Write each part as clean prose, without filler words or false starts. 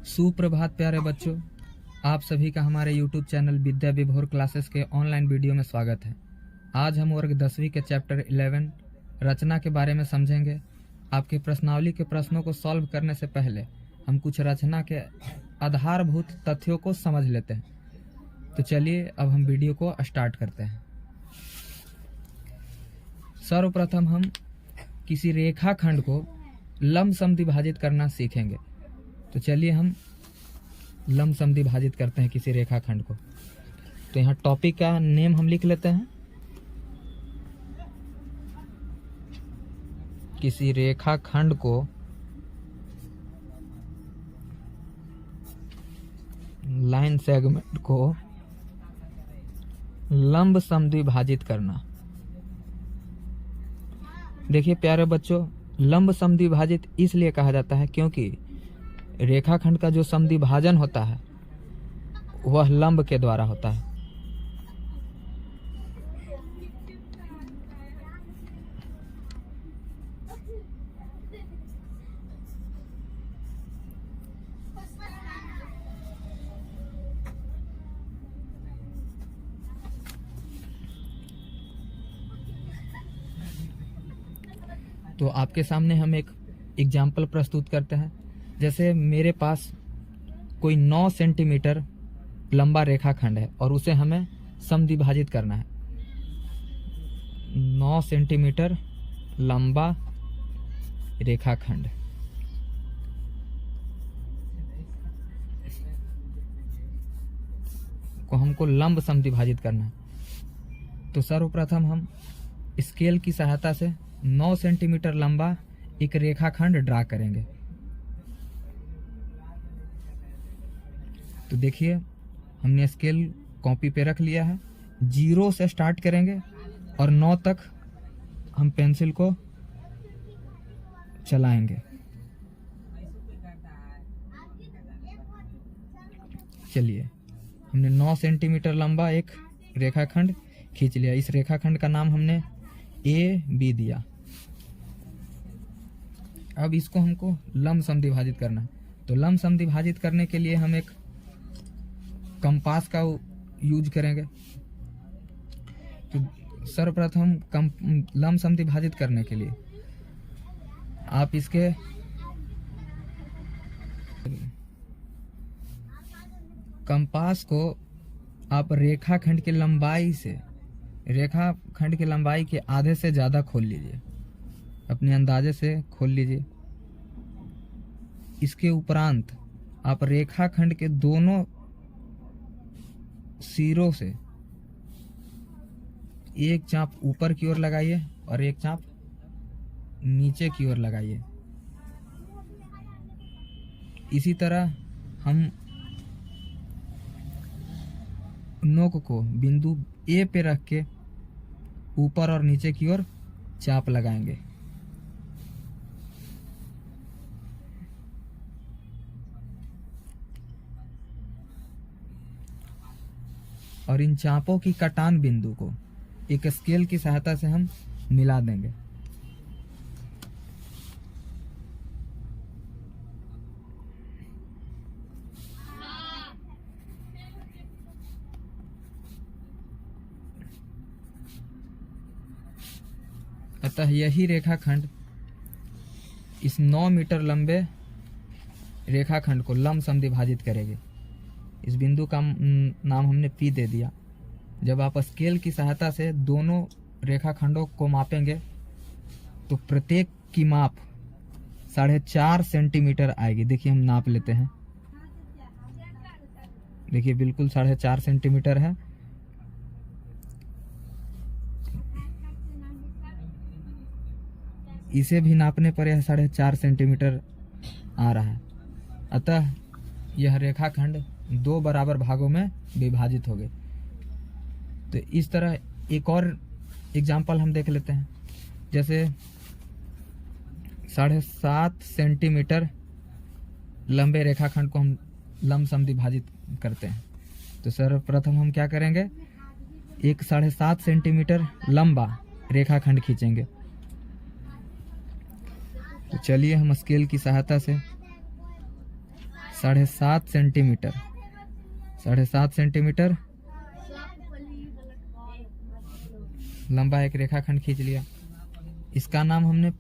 सुप्रभात प्यारे बच्चों, आप सभी का हमारे YouTube चैनल विद्या विभोर क्लासेस के ऑनलाइन वीडियो में स्वागत है। आज हम वर्ग 10वीं के चैप्टर 11 रचना के बारे में समझेंगे। आपके प्रश्नावली के प्रश्नों को सॉल्व करने से पहले हम कुछ रचना के आधारभूत तथ्यों को समझ लेते हैं। तो चलिए अब हम वीडियो को स्टार्ट करते हैं। सर्वप्रथम हम किसी रेखाखंड को लंब समद्विभाजित करना सीखेंगे। तो चलिए हम लंब समद्विभाजित करते हैं किसी रेखाखंड को। तो यहाँ टॉपिक का नेम हम लिख लेते हैं। किसी रेखाखंड को लाइन सेगमेंट को लंब समद्विभाजित करना। देखिए प्यारे बच्चों, लंब समद्विभाजित इसलिए कहा जाता है क्योंकि रेखाखंड का जो समद्विभाजन होता है वह लंब के द्वारा होता है। तो आपके सामने हम एक एग्जाम्पल प्रस्तुत करते हैं। जैसे मेरे पास कोई 9 सेंटीमीटर लंबा रेखाखंड है और उसे हमें समद्विभाजित करना है। 9 सेंटीमीटर लंबा रेखाखंड को हमको लंब समद्विभाजित करना है। तो सर्वप्रथम हम स्केल की सहायता से 9 सेंटीमीटर लंबा एक रेखाखंड ड्रा करेंगे। तो देखिए हमने स्केल कॉपी पे रख लिया है। 0 से स्टार्ट करेंगे और 9 तक हम पेंसिल को चलाएंगे। चलिए हमने 9 सेंटीमीटर लंबा एक रेखाखंड खींच लिया। इस रेखाखंड का नाम हमने AB दिया। अब इसको हमको लंब समद्विभाजित करना है। तो लंब समद्विभाजित करने के लिए हम एक कंपास का यूज करेंगे। तो सर्वप्रथम लंब समद्विभाजित करने के लिए आप इसके कंपास को आप रेखाखंड की लंबाई के आधे से ज़्यादा खोल लीजिए। अपने अंदाजे से खोल लीजिए। इसके उपरांत आप रेखाखंड के दोनों सिरों से एक चाप ऊपर की ओर लगाइए और एक चाप नीचे की ओर लगाइए। इसी तरह हम नोक को बिंदु A पे रख के ऊपर और नीचे की ओर चाप लगाएंगे। और इन चापों की कटान बिंदु को एक स्केल की सहायता से हम मिला देंगे। अतः यही रेखाखंड इस 9 मीटर लंबे रेखाखंड को लंब समद्विभाजित करेगी। इस बिंदु का नाम हमने P दे दिया। जब आप स्केल की सहायता से दोनों रेखाखंडों को मापेंगे तो प्रत्येक की माप 4.5 सेंटीमीटर आएगी। देखिए हम नाप लेते हैं। देखिए बिल्कुल 4.5 सेंटीमीटर है। इसे भी नापने पर यह 4.5 सेंटीमीटर आ रहा है। अतः यह रेखाखंड 2 बराबर भागों में विभाजित हो गए। तो इस तरह एक और एग्जाम्पल हम देख लेते हैं। जैसे 7.5 सेंटीमीटर लंबे रेखाखंड को हम लंब समद्विभाजित करते हैं। तो सर्वप्रथम हम क्या करेंगे, एक 7.5 सेंटीमीटर लंबा रेखाखंड खींचेंगे। तो चलिए हम स्केल की सहायता से 7.5 सेंटीमीटर, 7.5 सेंटीमीटर लंबा एक रेखाखंड खींच लिया। इसका नाम हमने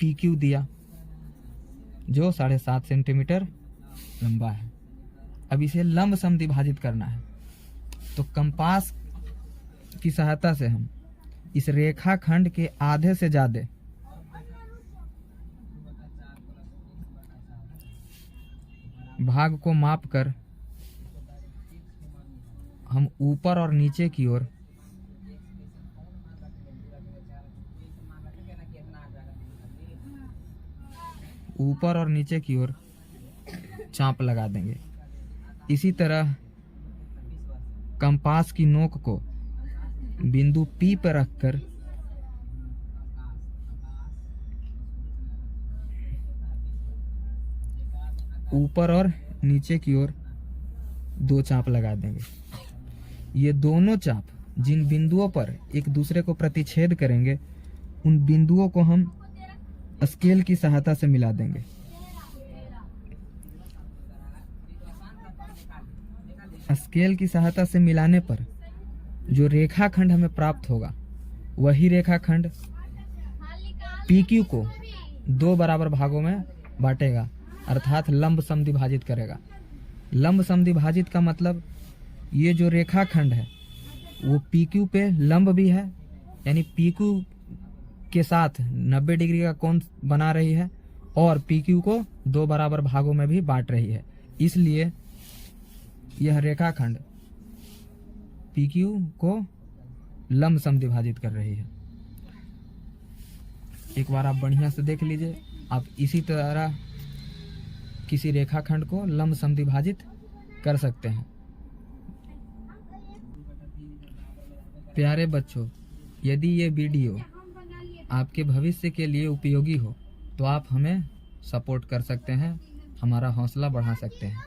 PQ दिया, जो 7.5 सेंटीमीटर लंबा है। अब इसे लंब समद्विभाजित करना है, तो कंपास की सहायता से हम इस रेखाखंड के आधे से ज्यादा भाग को मापकर हम ऊपर और नीचे की ओर चाप लगा देंगे। इसी तरह कंपास की नोक को बिंदु P पर रखकर ऊपर और नीचे की ओर 2 चाप लगा देंगे। ये दोनों चाप जिन बिंदुओं पर एक दूसरे को प्रतिच्छेद करेंगे, उन बिंदुओं को हम स्केल की सहायता से मिला देंगे। स्केल की सहायता से मिलाने पर जो रेखाखंड हमें प्राप्त होगा, वही रेखाखंड PQ को 2 बराबर भागों में बांटेगा, अर्थात लंब समद्विभाजित करेगा। लंब समद्विभाजित का मतलब ये जो रेखाखंड है वो PQ पे लंब भी है, यानी PQ के साथ 90 डिग्री का कोण बना रही है, और PQ को 2 बराबर भागों में भी बांट रही है। इसलिए यह रेखाखंड PQ को लंब समद्विभाजित कर रही है। एक बार आप बढ़िया से देख लीजिए, आप इसी तरह किसी रेखाखंड को लंब समद्विभाजित कर सकते हैं। प्यारे बच्चों, यदि ये वीडियो आपके भविष्य के लिए उपयोगी हो तो आप हमें सपोर्ट कर सकते हैं, हमारा हौसला बढ़ा सकते हैं।